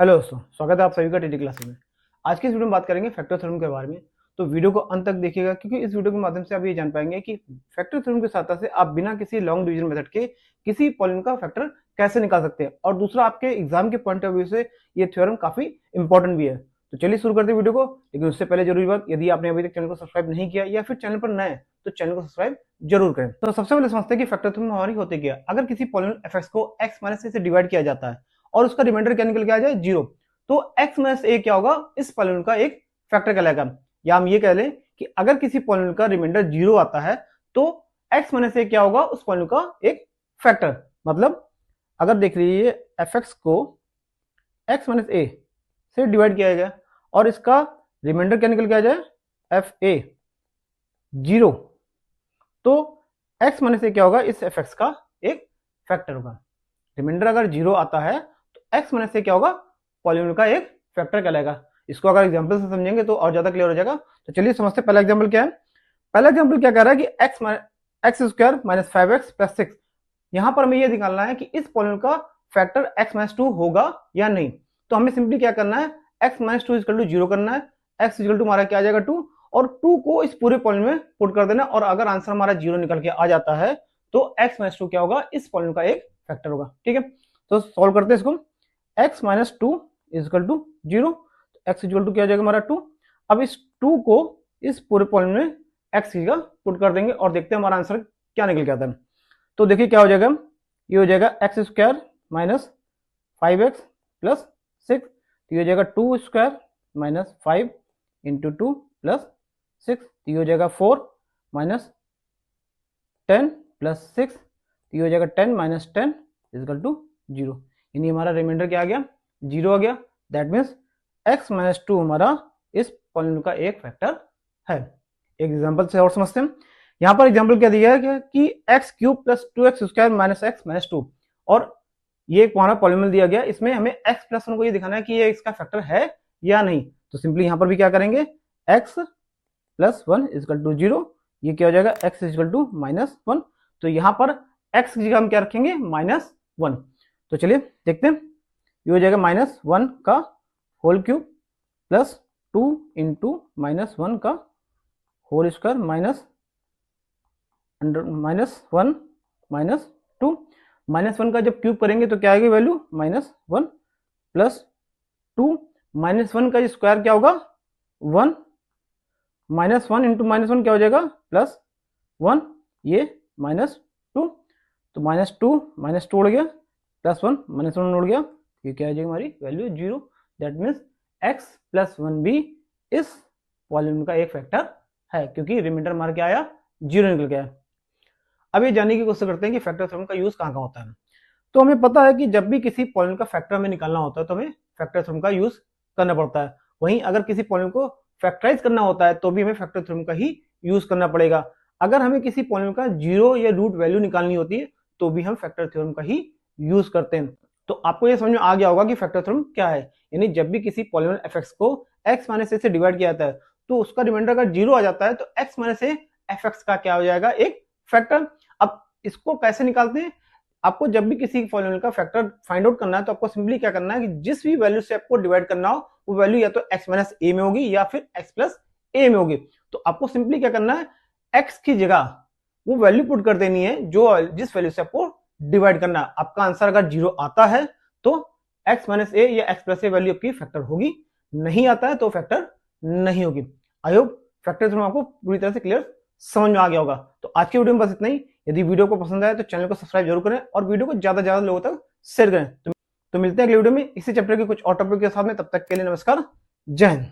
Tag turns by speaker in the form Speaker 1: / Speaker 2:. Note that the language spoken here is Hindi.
Speaker 1: हेलो दोस्तों, स्वागत है आप सभी का टीडी क्लासेस में। आज की इस वीडियो में बात करेंगे फैक्टर थ्योरम के बारे में। तो वीडियो को अंत तक देखिएगा, क्योंकि इस वीडियो के माध्यम से आप ये जान पाएंगे कि फैक्टर थ्योरम की सहायता से आप बिना किसी लॉन्ग डिवीजन मेथड के किसी पॉलिनोमियल का फैक्टर कैसे निकाल सकते हैं। और दूसरा, आपके एग्जाम के पॉइंट ऑफ व्यू से ये थ्योरम काफी इंपॉर्टेंट भी है। तो चलिए शुरू करते हैं वीडियो को। लेकिन उससे पहले जरूरी बात, यदि आपने अभी तक चैनल को सब्सक्राइब नहीं किया या फिर चैनल पर नए हैं तो चैनल को सब्सक्राइब जरूर करें। तो सबसे पहले समझते हैं कि फैक्टर थ्योरम हमारी होती क्या है। अगर किसी पॉलिनोमियल एफ को एक्स माइनस ए से डिवाइड किया जाता है और उसका रिमाइंडर क्या निकल के आ जाए, जीरो, तो x माइनस ए क्या होगा, इस पॉलिनोमियल का एक फैक्टर कहलाएगा। या हम ये कह लें कि अगर किसी पॉलिनोमियल का रिमाइंडर जीरो आता है तो x माइनस ए क्या होगा, उस पॉलिनोमियल का एक फैक्टर। मतलब अगर देख लीजिए एफ एक्स को x माइनस ए से डिवाइड किया गया और इसका रिमाइंडर क्या निकल के आ जाए, एफ ए जीरो, तो x माइनस ए क्या होगा, इस एफ एक्स का एक फैक्टर होगा। रिमाइंडर अगर जीरो आता है तो x माइनस ए क्या होगा, पॉलिनोमियल का एक फैक्टर कहलाएगा। इसको अगर एग्जांपल से समझेंगे तो और ज्यादा क्लियर हो जाएगा। तो चलिए समझते हैं पहला एग्जांपल क्या है। पहला एग्जांपल क्या कह रहा है कि x square minus 5x plus 6। यहां पर हमें यह निकालना है कि इस पॉलिनोमियल का फैक्टर x माइनस 2 होगा या नहीं। तो हमें सिंपली क्या करना है, x minus 2 equal to zero करना है। x इक्वल टू हमारा क्या आ जाएगा, 2, और 2 को इस पूरे पॉलिनोमियल में पुट कर देना। और अगर आंसर हमारा जीरो निकल के आ जाता है तो x माइनस 2 क्या होगा, इस पॉलिनोमियल का एक फैक्टर होगा। ठीक है, तो सॉल्व करते हैं इसको। x minus 2 equal to zero, x equal to क्या हो जाएगा हमारा 2। अब इस 2 को इस पूरे पॉलिनोमियल में एक्स की जगह पुट कर देंगे और देखते हैं हमारा आंसर क्या निकल के आता है। तो देखिए क्या हो जाएगा, ये हो जाएगा x square minus 5x plus 6, तो ये हो जाएगा 2 स्क्वायर माइनस 5 इंटू 2 प्लस 6, तो ये हो जाएगा 4 माइनस 10 प्लस 6, तो ये हो जाएगा 10 माइनस 10 इक्वल टू जीरो। यानी हमारा रिमाइंडर क्या आ गया, जीरो आ गया। दैट मीन्स x माइनस 2 हमारा इस पॉलिनोमियल का एक फैक्टर है। एक एग्जांपल से और समझते हैं। यहां पर एग्जांपल क्या दिया है कि x cube plus 2x square minus x minus 2, और ये एक हमारा पॉलिनोमियल दिया गया। इसमें हमें x प्लस 1 को ये दिखाना है कि ये इसका फैक्टर है या नहीं। तो सिंपली यहां पर भी क्या करेंगे, x plus 1 equal to zero, ये क्या हो जाएगा, x इक्वल टू माइनस 1। तो यहां पर x की जगह हम क्या रखेंगे, माइनस 1। तो चलिए देखते हैं, ये हो जाएगा माइनस 1 का whole cube plus 2 into minus 1 का whole square minus 1 minus 2। Minus 1 का जब क्यूब करेंगे तो क्या आएगी वैल्यू, माइनस 1 प्लस 2 माइनस 1 का स्क्वायर क्या होगा, 1 माइनस 1 इंटू माइनस 1 क्या हो जाएगा, प्लस 1, ये माइनस 2, तो माइनस 2 उड़ गया, प्लस 1 माइनस 1 उड़ गया, ये क्या आ जाएगी हमारी value zero. That means x plus 1 भी इस पॉलिनोमियल का एक फैक्टर है, क्योंकि रिमाइंडर हमारा क्या आया, जीरो निकल गया। अब ये जानने की कोशिश करते हैं कि फैक्टर थ्योरम का यूज कहां होता है। तो हमें पता है कि जब भी किसी पॉलिनोमियल का फैक्टर हमें निकालना होता है तो हमें फैक्टर थ्योरम का यूज करना पड़ता है। वहीं अगर किसी पॉलिनोमियल को फैक्टराइज करना होता है तो भी हमें फैक्टर थ्योरम का ही यूज करना पड़ेगा। अगर हमें किसी पॉलिनोमियल का जीरो या रूट वैल्यू निकालनी होती है तो भी हम फैक्टर थ्योरम का ही यूज करते हैं। तो आपको ये समझ में आ गया होगा कि फैक्टर थ्योरम क्या है। यानी जब भी किसी पॉलिनोमियल एफ को x माइनस ए से डिवाइड किया जाता है तो उसका रिमाइंडर अगर जीरो आ जाता है तो x माइनस ए एफ का क्या हो जाएगा, एक फैक्टर। अब इसको कैसे निकालते हैं, आपको जब भी किसी पॉलिनोमियल का फैक्टर फाइंड आउट करना है तो आपको सिंपली क्या करना है कि जिस भी वैल्यू से आपको डिवाइड करना हो वो वैल्यू या तो x माइनस ए में होगी या फिर x प्लस ए में होगी। तो आपको सिंपली क्या करना है, x की जगह वो वैल्यू पुट कर देनी है जो जिस वैल्यू से आपको डिवाइड करना है। आपका आंसर अगर जीरो आता है तो x माइनस ए या x प्लस ए वैल्यू आपकी फैक्टर होगी, नहीं आता है तो फैक्टर नहीं होगी। आई होप फैक्टर थ्योरम आपको पूरी तरह से क्लियर समझ में आ गया होगा। तो आज की वीडियो में बस इतना ही। यदि वीडियो को पसंद आए तो चैनल को सब्सक्राइब जरूर करें और वीडियो को ज्यादा से ज्यादा लोगों तक शेयर करें। तो मिलते हैं अगले वीडियो में इसी चैप्टर के कुछ और टॉपिक के साथ में। तब तक के लिए नमस्कार, जय हिंद।